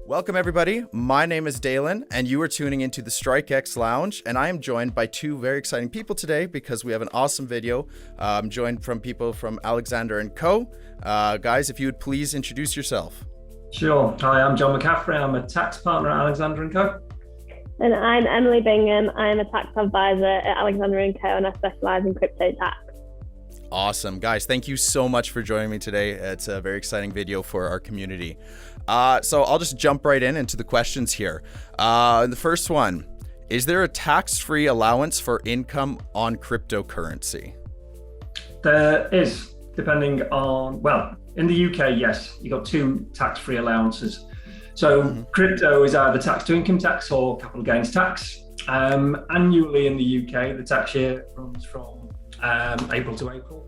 Welcome everybody, my name is Dalen and you are tuning into the StrikeX Lounge, and I am joined by two very exciting people today because we have an awesome video. I'm joined from people from Alexander & Co. Guys, if you would please introduce yourself. Sure. Hi, I'm John McCaffrey. I'm a tax partner at Alexander & Co. And I'm Emily Bingham. I'm a tax advisor at Alexander & Co. and I specialize in crypto tax. Awesome. Guys, thank you so much for joining me today. It's a very exciting video for our community. So I'll just jump right into the questions here. The first one, is there a tax-free allowance for income on cryptocurrency? There is, depending on, well, in the UK, yes, you've got two tax-free allowances. So crypto is either tax to income tax or capital gains tax. Annually in the UK, the tax year runs from April to April,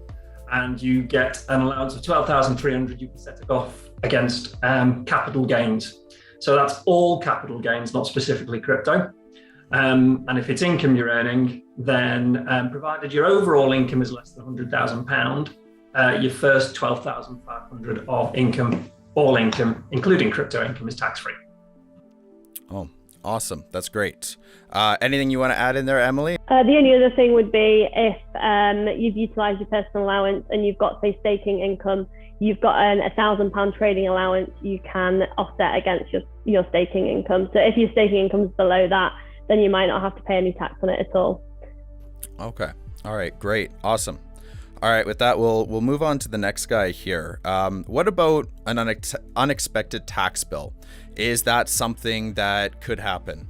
and you get an allowance of 12,300. You can set it off against capital gains. So that's all capital gains, not specifically crypto. And if it's income you're earning, then provided your overall income is less than £100,000, your first 12,500 of income, all income, including crypto income, is tax-free. Oh, awesome. That's great. Anything you want to add in there, Emily? The only other thing would be if you've utilised your personal allowance and you've got, say, staking income, you've got an £1,000 trading allowance, you can offset against your staking income. So if your staking income is below that, then you might not have to pay any tax on it at all. Okay. All right. Great. Awesome. All right. With that, we'll move on to the next guy here. What about an unexpected tax bill? Is that something that could happen?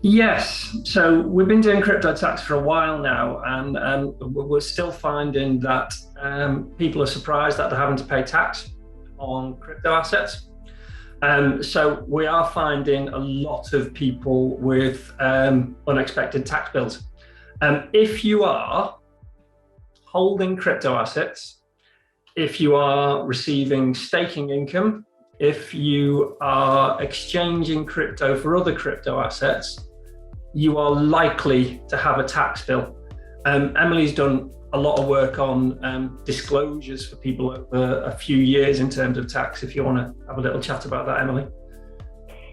Yes. So we've been doing crypto tax for a while now, and we're still finding that people are surprised that they're having to pay tax on crypto assets. So we are finding a lot of people with unexpected tax bills. If you are holding crypto assets, if you are receiving staking income, if you are exchanging crypto for other crypto assets, you are likely to have a tax bill. Emily's done a lot of work on disclosures for people over a few years in terms of tax. If you want to have a little chat about that, Emily.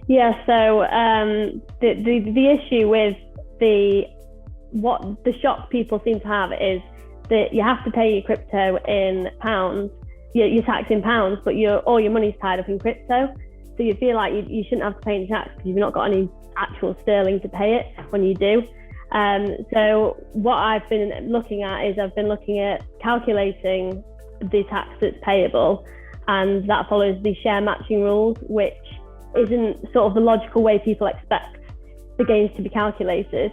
Yeah, so the issue with what the shock people seem to have is that you have to pay your crypto in pounds, your tax in pounds, but all your money's tied up in crypto. So you feel like you shouldn't have to pay any tax because you've not got any actual sterling to pay it when you do. So what I've been looking at is I've been looking at calculating the tax that's payable, and that follows the share matching rules, which isn't sort of the logical way people expect the gains to be calculated.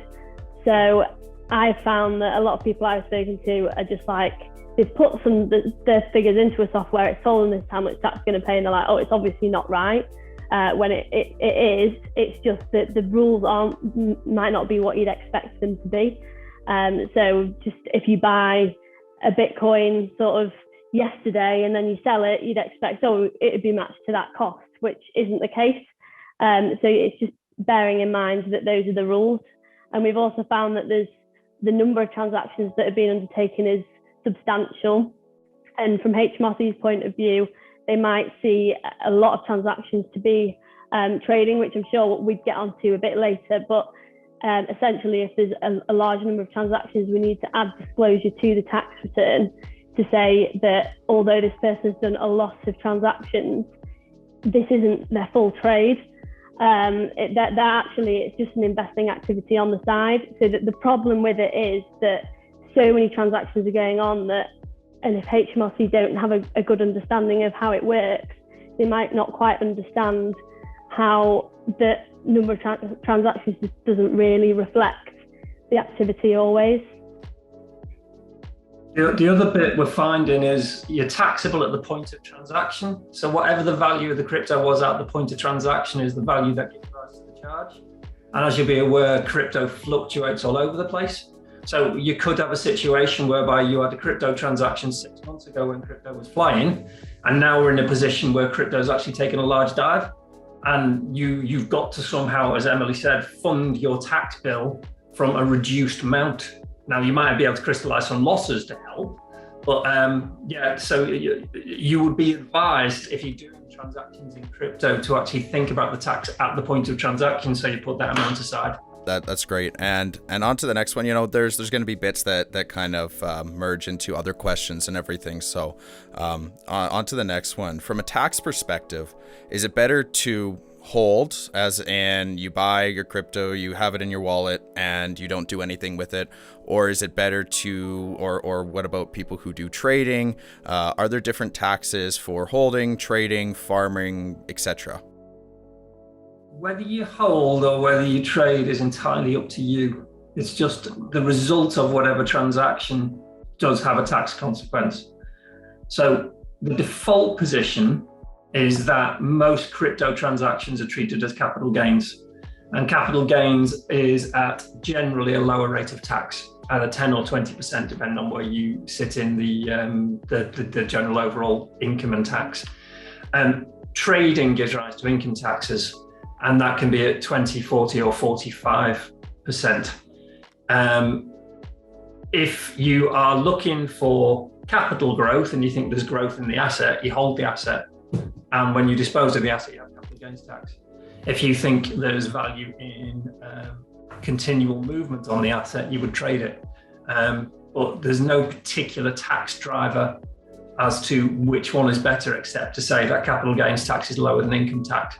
So I found that a lot of people I've spoken to are just like, they've put their figures into a software, it's told them this how much tax going to pay, and they're like, oh, it's obviously not right. When it is, it's just that the rules might not be what you'd expect them to be. So just if you buy a Bitcoin sort of yesterday and then you sell it, you'd expect, it'd be matched to that cost, which isn't the case. So it's just bearing in mind that those are the rules. And we've also found that the number of transactions that have been undertaken is substantial. And from HMRC's point of view, they might see a lot of transactions to be trading, which I'm sure we'd get onto a bit later. But essentially, if there's a large number of transactions, we need to add disclosure to the tax return to say that although this person's done a lot of transactions, this isn't their full trade. That actually, it's just an investing activity on the side. So that the problem with it is that so many transactions are going on and if HMRC don't have a good understanding of how it works, they might not quite understand how the number of transactions just doesn't really reflect the activity always. The other bit we're finding is you're taxable at the point of transaction. So whatever the value of the crypto was at the point of transaction is the value that gives rise to the charge. And as you'll be aware, crypto fluctuates all over the place. So you could have a situation whereby you had a crypto transaction 6 months ago when crypto was flying, and now we're in a position where crypto is actually taking a large dive, and you've got to somehow, as Emily said, fund your tax bill from a reduced amount. Now you might be able to crystallize some losses to help, but so you would be advised, if you're doing transactions in crypto to actually think about the tax at the point of transaction, so you put that amount aside. That's great. And on to the next one. There's going to be bits that kind of merge into other questions and everything. So on to the next one. From a tax perspective, is it better to hold, as in you buy your crypto, you have it in your wallet, and you don't do anything with it? Or is it better to, or what about people who do trading? Are there different taxes for holding, trading, farming, etc.? Whether you hold or whether you trade is entirely up to you. It's just the result of whatever transaction does have a tax consequence. So the default position is that most crypto transactions are treated as capital gains. And capital gains is at generally a lower rate of tax, either 10 or 20%, depending on where you sit in the general overall income and tax. Trading gives rise to income taxes, and that can be at 20, 40 or 45%. If you are looking for capital growth and you think there's growth in the asset, you hold the asset. And when you dispose of the asset, you have capital gains tax. If you think there's value in continual movement on the asset, you would trade it. But there's no particular tax driver as to which one is better, except to say that capital gains tax is lower than income tax.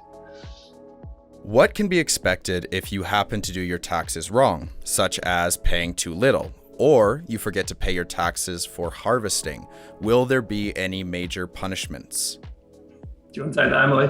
What can be expected if you happen to do your taxes wrong, such as paying too little, or you forget to pay your taxes for harvesting? Will there be any major punishments? Do you want to take that, Emily?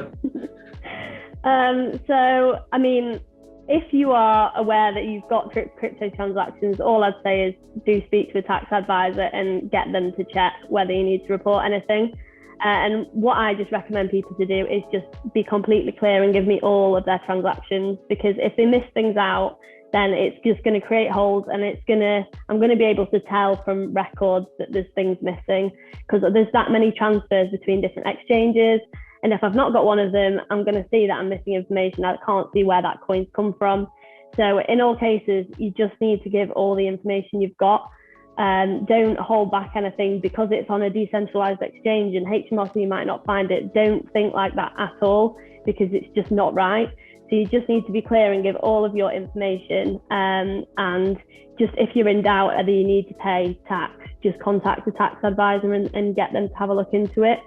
So, I mean, if you are aware that you've got crypto transactions, all I'd say is do speak to a tax advisor and get them to check whether you need to report anything. And what I just recommend people to do is just be completely clear and give me all of their transactions, because if they miss things out, then it's just going to create holes, and I'm going to be able to tell from records that there's things missing, because there's that many transfers between different exchanges. And if I've not got one of them, I'm going to see that I'm missing information. I can't see where that coin's come from. So in all cases, you just need to give all the information you've got. Don't hold back anything because it's on a decentralized exchange and HMRC might not find it. Don't think like that at all, because it's just not right. So you just need to be clear and give all of your information. And just if you're in doubt whether you need to pay tax, just contact the tax advisor and get them to have a look into it.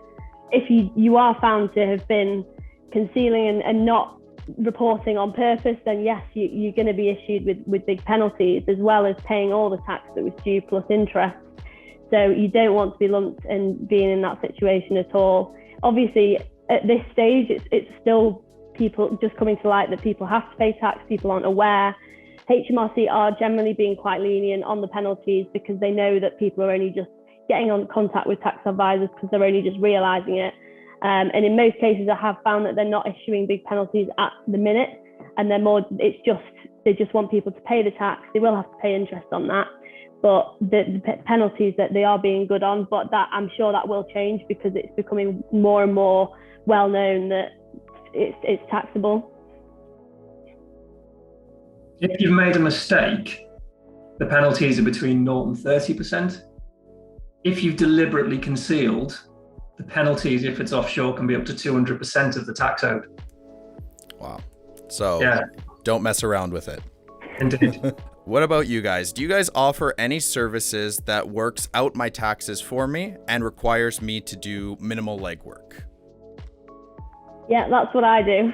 If you are found to have been concealing and not reporting on purpose, then yes, you're going to be issued with big penalties, as well as paying all the tax that was due plus interest. So you don't want to be lumped and being in that situation at all. Obviously, at this stage, it's still people just coming to light that people have to pay tax. People aren't aware. HMRC are generally being quite lenient on the penalties because they know that people are only just getting on contact with tax advisors because they're only just realising it. And in most cases, I have found that they're not issuing big penalties at the minute, and they just want people to pay the tax. They will have to pay interest on that, but the penalties that they are being good on, but that I'm sure that will change because it's becoming more and more well known that it's taxable. If you've made a mistake, the penalties are between 0 and 30%. If you've deliberately concealed, the penalties, if it's offshore, can be up to 200% of the tax owed. Wow. So yeah, don't mess around with it. Indeed. What about you guys? Do you guys offer any services that works out my taxes for me and requires me to do minimal legwork? Yeah, that's what I do.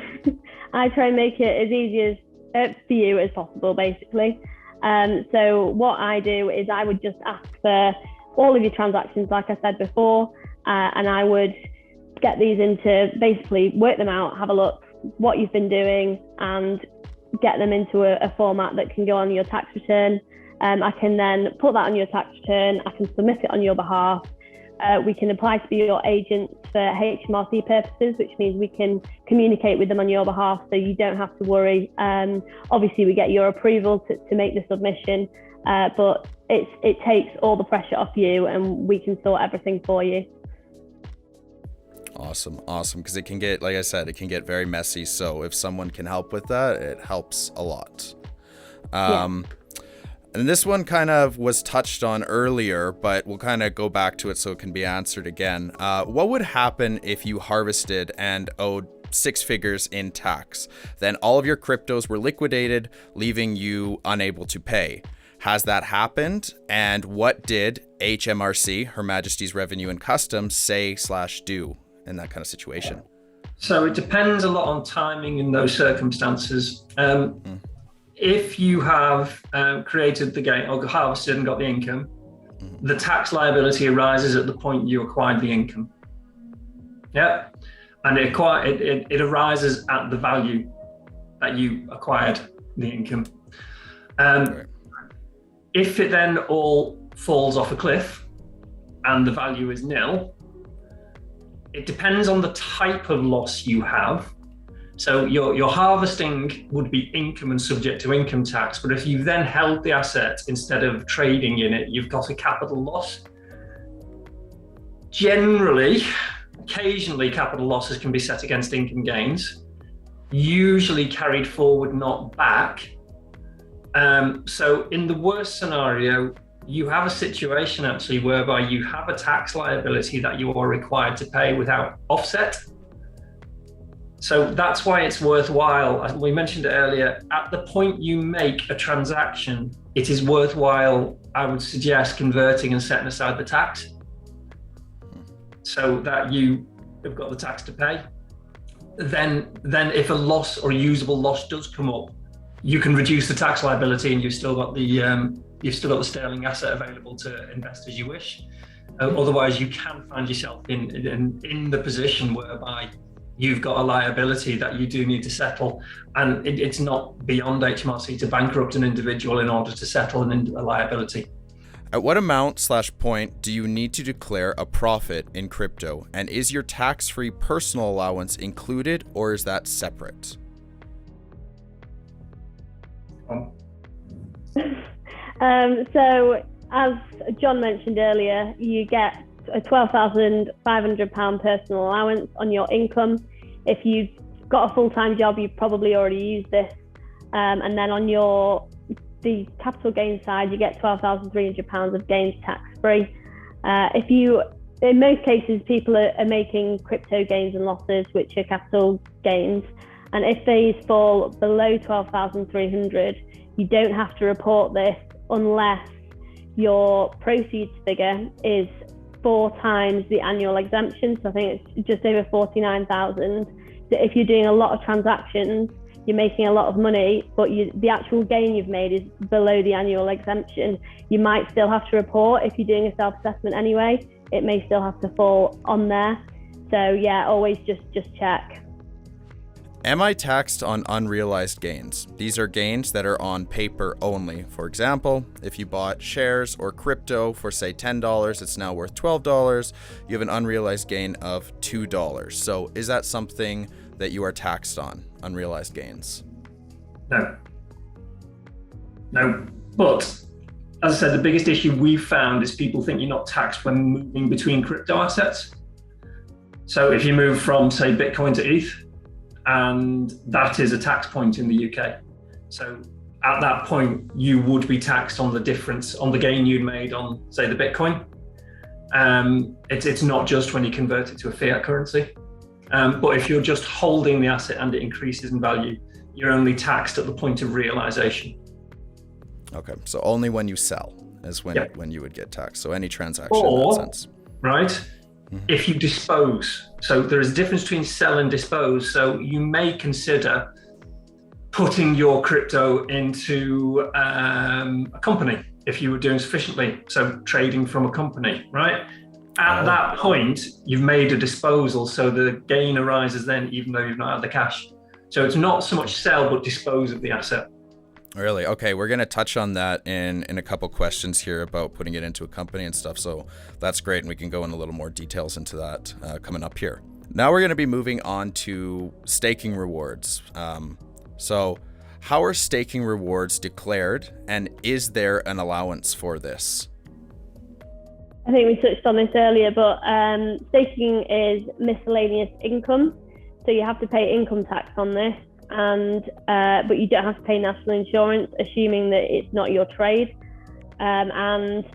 I try and make it as easy for you as possible, basically. So what I do is I would just ask for all of your transactions, like I said before, and I would get these into, basically work them out, have a look what you've been doing, and get them into a format that can go on your tax return. I can then put that on your tax return. I can submit it on your behalf. We can apply to be your agent for HMRC purposes, which means we can communicate with them on your behalf, so you don't have to worry. Obviously, we get your approval to make the submission, but it takes all the pressure off you, and we can sort everything for you. Awesome. Because it can get, like I said, it can get very messy. So if someone can help with that, it helps a lot. Yeah. And this one kind of was touched on earlier, but we'll kind of go back to it so it can be answered again. What would happen if you harvested and owed 6 figures in tax? Then all of your cryptos were liquidated, leaving you unable to pay. Has that happened? And what did HMRC, Her Majesty's Revenue and Customs, say/do in that kind of situation? So it depends a lot on timing in those circumstances. If you have created the gain or harvested and got the income, the tax liability arises at the point you acquired the income. Yeah, and it arises at the value that you acquired the income. If it then all falls off a cliff and the value is nil, it depends on the type of loss you have. So your harvesting would be income and subject to income tax, but if you've then held the asset instead of trading in it, you've got a capital loss. Generally, occasionally capital losses can be set against income gains, usually carried forward, not back. So in the worst scenario, you have a situation actually whereby you have a tax liability that you are required to pay without offset. So that's why it's worthwhile. As we mentioned earlier, at the point you make a transaction, it is worthwhile, I would suggest, converting and setting aside the tax so that you have got the tax to pay. Then if a loss or a usable loss does come up, you can reduce the tax liability and you've still got the sterling asset available to invest as you wish. Otherwise, you can find yourself in the position whereby you've got a liability that you do need to settle, and it's not beyond HMRC to bankrupt an individual in order to settle a liability. At what amount/point do you need to declare a profit in crypto? And is your tax-free personal allowance included, or is that separate? So as John mentioned earlier, you get a £12,500 personal allowance on your income. If you've got a full-time job, you've probably already used this. And then on the capital gains side, you get £12,300 of gains tax-free. In most cases, people are making crypto gains and losses, which are capital gains. And if these fall below 12,300, you don't have to report this unless your proceeds figure is 4 times the annual exemption. So I think it's just over 49,000. So if you're doing a lot of transactions, you're making a lot of money, but the actual gain you've made is below the annual exemption, you might still have to report. If you're doing a self-assessment anyway, it may still have to fall on there. So yeah, always just check. Am I taxed on unrealized gains? These are gains that are on paper only. For example, if you bought shares or crypto for say $10, it's now worth $12. You have an unrealized gain of $2. So is that something that you are taxed on, unrealized gains? No. But as I said, the biggest issue we've found is people think you're not taxed when moving between crypto assets. So if you move from say Bitcoin to ETH, and that is a tax point in the UK. So at that point, you would be taxed on the difference, on the gain you'd made on, say, the Bitcoin. It's not just when you convert it to a fiat currency. But if you're just holding the asset and it increases in value, you're only taxed at the point of realization. Okay, so only when you sell is when you would get taxed. So any transaction in that sense. Right? If you dispose. So there is a difference between sell and dispose. So you may consider putting your crypto into a company if you were doing sufficiently. So trading from a company, right? At that point, you've made a disposal. So the gain arises then, even though you've not had the cash. So it's not so much sell, but dispose of the asset. Really? Okay, we're going to touch on that in a couple questions here about putting it into a company and stuff. So that's great. And we can go in a little more details into that coming up here. Now we're going to be moving on to staking rewards. So how are staking rewards declared, and is there an allowance for this? I think we touched on this earlier, but staking is miscellaneous income. So you have to pay income tax on this. But you don't have to pay national insurance, assuming that it's not your trade. And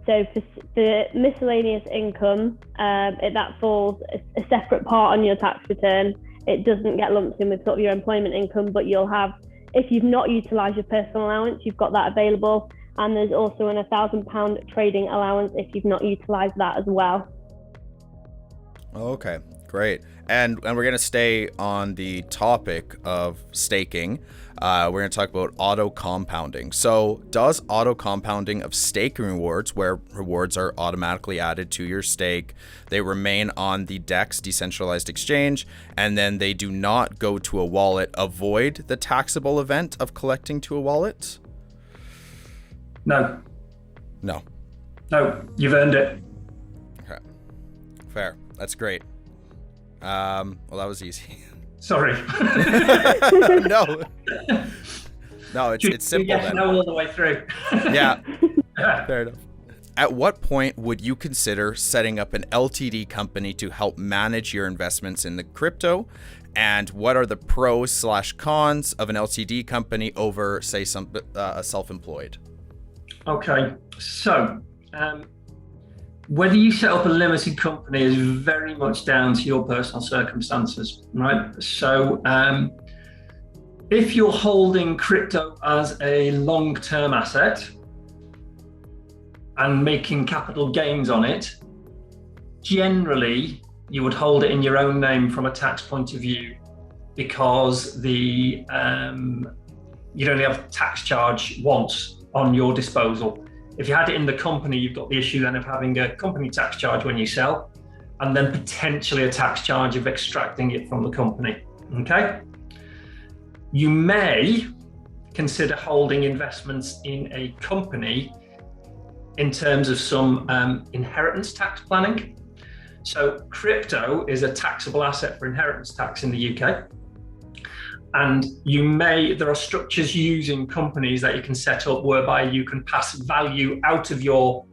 so for miscellaneous income, that falls a separate part on your tax return. It doesn't get lumped in with sort of your employment income, but you'll have, if you've not utilised your personal allowance, you've got that available. And there's also an £1,000 trading allowance if you've not utilised that as well. Okay, great. And we're going to stay on the topic of staking. We're going to talk about auto compounding. So does auto compounding of staking rewards, where rewards are automatically added to your stake, they remain on the DEX decentralized exchange, and then they do not go to a wallet, avoid the taxable event of collecting to a wallet? No. No. No, you've earned it. Okay. Fair. That's great. Well, that was easy. Sorry. No. No, it's simple. Yes, no, all the way through. Yeah. Fair enough. At what point would you consider setting up an LTD company to help manage your investments in the crypto? And what are the pros/cons of an LTD company over, say, a self-employed? Okay, so whether you set up a limited company is very much down to your personal circumstances, right? So if you're holding crypto as a long-term asset and making capital gains on it, generally you would hold it in your own name from a tax point of view, because you'd only have tax charge once on your disposal. If you had it in the company, you've got the issue then of having a company tax charge when you sell, and then potentially a tax charge of extracting it from the company, okay? You may consider holding investments in a company in terms of some inheritance tax planning. So crypto is a taxable asset for inheritance tax in the UK. And there are structures using companies that you can set up whereby you can pass value out of your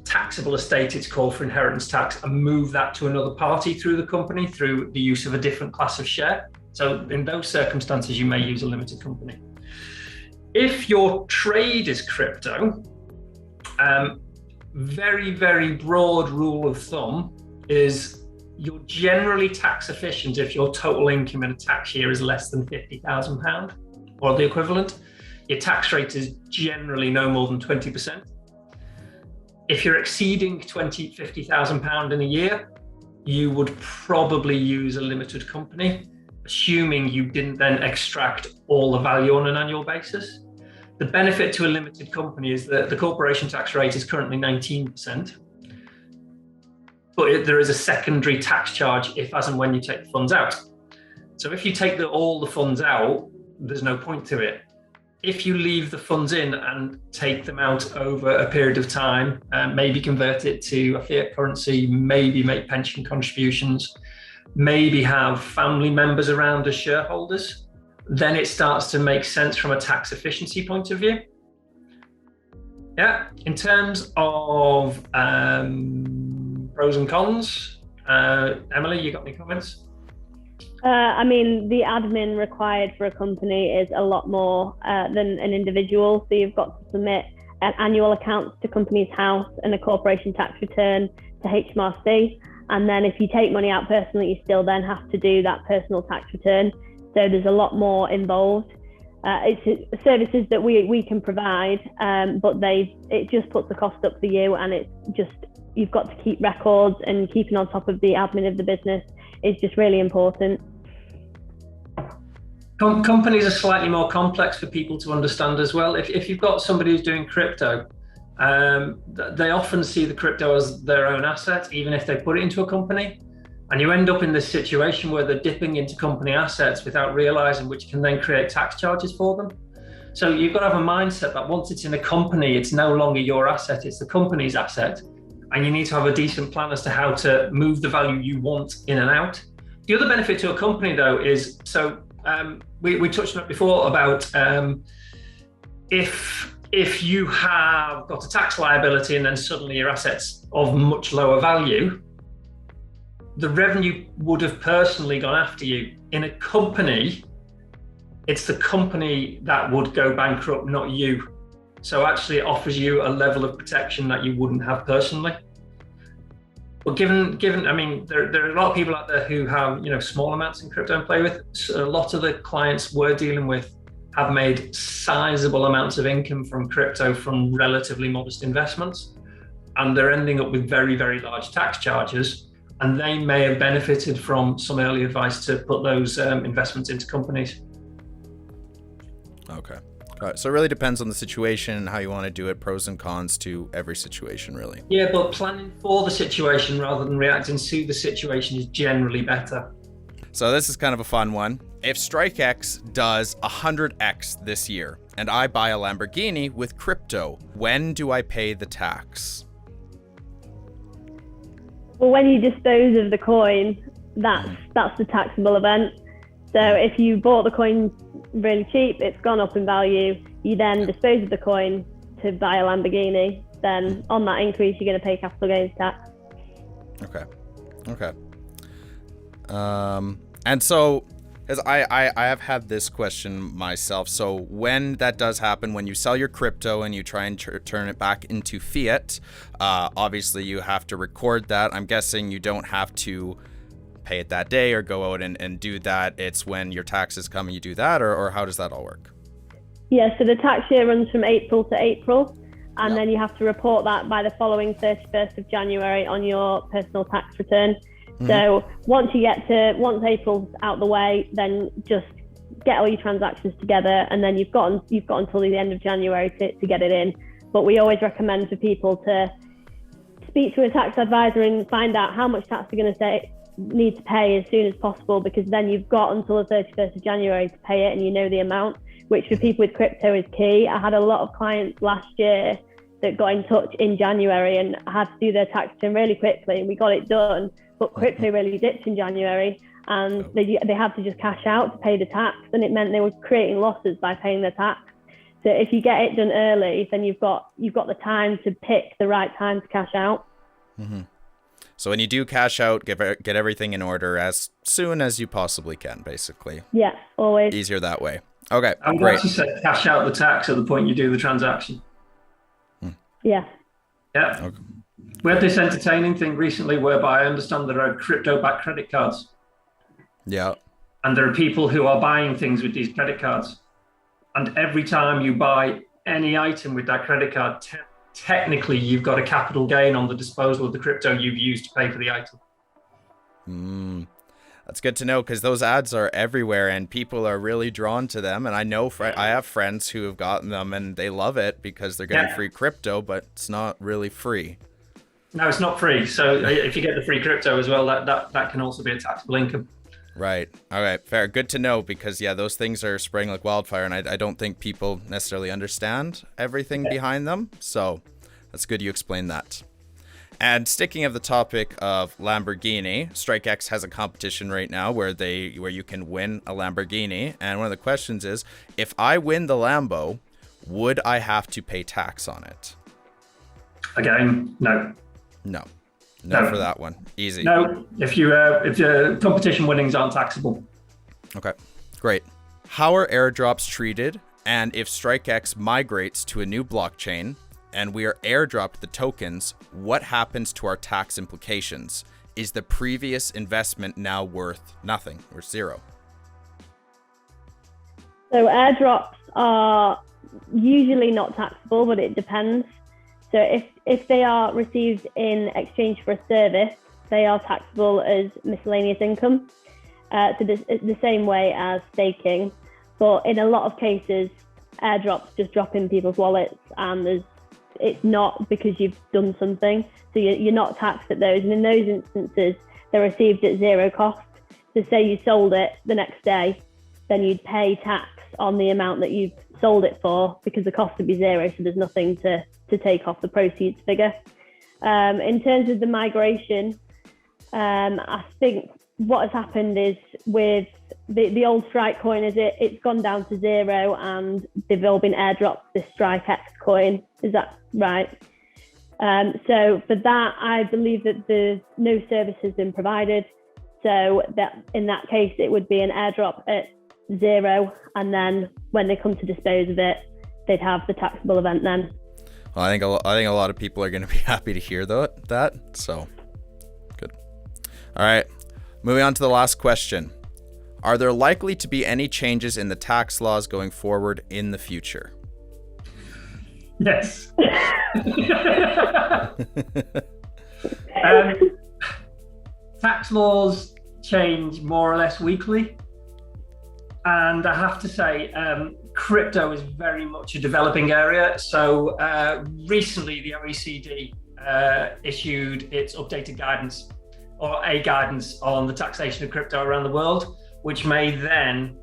taxable estate, it's called, for inheritance tax, and move that to another party through the company through the use of a different class of share. So in those circumstances, you may use a limited company. If your trade is crypto, very, very broad rule of thumb is you're generally tax efficient if your total income in a tax year is less than £50,000 or the equivalent. Your tax rate is generally no more than 20%. If you're exceeding £50,000 in a year, you would probably use a limited company, assuming you didn't then extract all the value on an annual basis. The benefit to a limited company is that the corporation tax rate is currently 19%. But there is a secondary tax charge if, as and when you take the funds out. So if you take all the funds out, there's no point to it. If you leave the funds in and take them out over a period of time, maybe convert it to a fiat currency, maybe make pension contributions, maybe have family members around as shareholders, then it starts to make sense from a tax efficiency point of view. Yeah, in terms of pros and cons, Emily, you got any comments? I mean, the admin required for a company is a lot more than an individual. So you've got to submit annual accounts to Companies House and a corporation tax return to HMRC. And then if you take money out personally, you still then have to do that personal tax return. So there's a lot more involved. It's services that we can provide, but it just puts the cost up for you, and it's just, you've got to keep records, and keeping on top of the admin of the business is just really important. Companies are slightly more complex for people to understand as well. If you've got somebody who's doing crypto, they often see the crypto as their own asset, even if they put it into a company. And you end up in this situation where they're dipping into company assets without realizing, which can then create tax charges for them. So you've got to have a mindset that once it's in a company, it's no longer your asset, it's the company's asset. And you need to have a decent plan as to how to move the value you want in and out. The other benefit to a company, though, is, so we touched on it before about if you have got a tax liability and then suddenly your assets of much lower value, the revenue would have personally gone after you. In a company, it's the company that would go bankrupt, not you. So actually it offers you a level of protection that you wouldn't have personally. But given, I mean, there are a lot of people out there who have, small amounts in crypto and play with. So a lot of the clients we're dealing with have made sizable amounts of income from crypto from relatively modest investments. And they're ending up with very, very large tax charges. And they may have benefited from some early advice to put those investments into companies. Okay. So it really depends on the situation and how you want to do it, pros and cons to every situation, really. Yeah, but planning for the situation rather than reacting to the situation is generally better. So this is kind of a fun one. If StrikeX does 100x this year and I buy a Lamborghini with crypto, when do I pay the tax? Well, when you dispose of the coin, that's the taxable event. So if you bought the coin really cheap, it's gone up in value, you then dispose of the coin to buy a Lamborghini, then on that increase, you're going to pay capital gains tax. Okay. And so, as I have had this question myself. So when that does happen, when you sell your crypto and you try and turn it back into fiat, obviously you have to record that. I'm guessing you don't have to pay it that day or go out and do that. It's when your taxes come and you do that, or how does that all work? Yeah, so the tax year runs from April to April, and then you have to report that by the following 31st of January on your personal tax return. So once April's out the way, then just get all your transactions together, and then you've got until the end of January to get it in. But we always recommend for people to speak to a tax advisor and find out how much tax they're going to need to pay as soon as possible, because then you've got until the 31st of January to pay it, and you know the amount, which for people with crypto is key. I had a lot of clients last year that got in touch in January and had to do their tax return really quickly, and we got it done, but crypto really dipped in January, and they had to just cash out to pay the tax, and it meant they were creating losses by paying their tax. So if you get it done early, then you've got the time to pick the right time to cash out. So when you do cash out, get everything in order as soon as you possibly can, basically. Yeah, always. Easier that way. Okay, I'm great. glad you said cash out the tax at the point you do the transaction. Yeah. Yeah. Okay. We had this entertaining thing recently whereby I understand there are crypto-backed credit cards. Yeah. And there are people who are buying things with these credit cards. And every time you buy any item with that credit card, technically you've got a capital gain on the disposal of the crypto you've used to pay for the item. That's good to know, because those ads are everywhere and people are really drawn to them. And I know I have friends who have gotten them and they love it because they're getting free crypto, but it's not really free. No, it's not free. So if you get the free crypto as well, that can also be a taxable income. Right. All right. Fair. Good to know, because those things are spreading like wildfire, and I don't think people necessarily understand everything behind them. So that's good you explained that. And sticking of the topic of Lamborghini, StrikeX has a competition right now where you can win a Lamborghini. And one of the questions is, if I win the Lambo, would I have to pay tax on it? Again, no. No for that one. Easy. No, if your competition winnings aren't taxable. Okay, great. How are airdrops treated? And if StrikeX migrates to a new blockchain and we are airdropped the tokens, what happens to our tax implications? Is the previous investment now worth nothing or zero? So airdrops are usually not taxable, but it depends. So if they are received in exchange for a service, they are taxable as miscellaneous income. So the same way as staking. But in a lot of cases, airdrops just drop in people's wallets, and it's not because you've done something. So you're not taxed at those. And in those instances, they're received at zero cost. So say you sold it the next day, then you'd pay tax on the amount that you've sold it for, because the cost would be zero. So there's nothing to take off the proceeds figure. In terms of the migration, I think what has happened is with the old Strike coin, it's gone down to zero, and they've all been airdropped this StrikeX coin. Is that right? So for that, I believe that no service has been provided. So that in that case, it would be an airdrop at zero, and then when they come to dispose of it, they'd have the taxable event then. Well, I think a lot of people are going to be happy to hear that. So good. All right. Moving on to the last question. Are there likely to be any changes in the tax laws going forward in the future? Yes. Tax laws change more or less weekly. And I have to say, crypto is very much a developing area. So recently, the OECD issued its updated guidance, or a guidance on the taxation of crypto around the world, which may then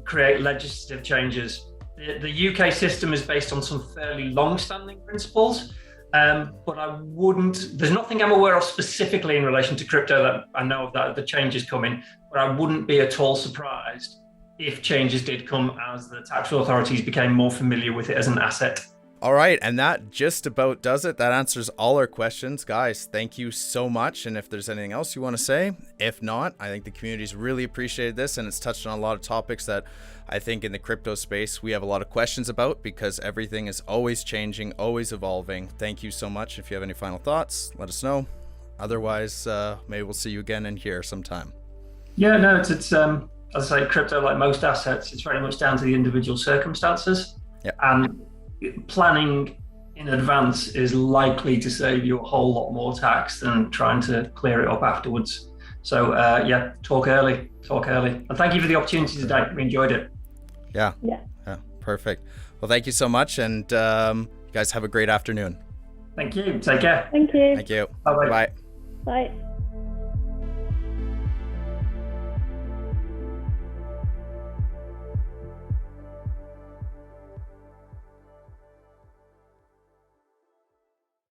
create legislative changes. The UK system is based on some fairly long-standing principles, but there's nothing I'm aware of specifically in relation to crypto that I know of that the changes coming, but I wouldn't be at all surprised if changes did come as the tax authorities became more familiar with it as an asset. All right, and that just about does it. That answers all our questions. Guys, thank you so much. And if there's anything else you want to say, if not, I think the community's really appreciated this, and it's touched on a lot of topics that I think in the crypto space we have a lot of questions about, because everything is always changing, always evolving. Thank you so much. If you have any final thoughts, let us know. Otherwise, maybe we'll see you again in here sometime. Yeah, no, it's as I say, crypto, like most assets, it's very much down to the individual circumstances. Yeah. And planning in advance is likely to save you a whole lot more tax than trying to clear it up afterwards. So yeah, talk early. And thank you for the opportunity today. We enjoyed it. Yeah, perfect. Well, thank you so much, and you guys have a great afternoon. Thank you. Take care. Thank you. Thank you. Bye-bye. Bye. Bye.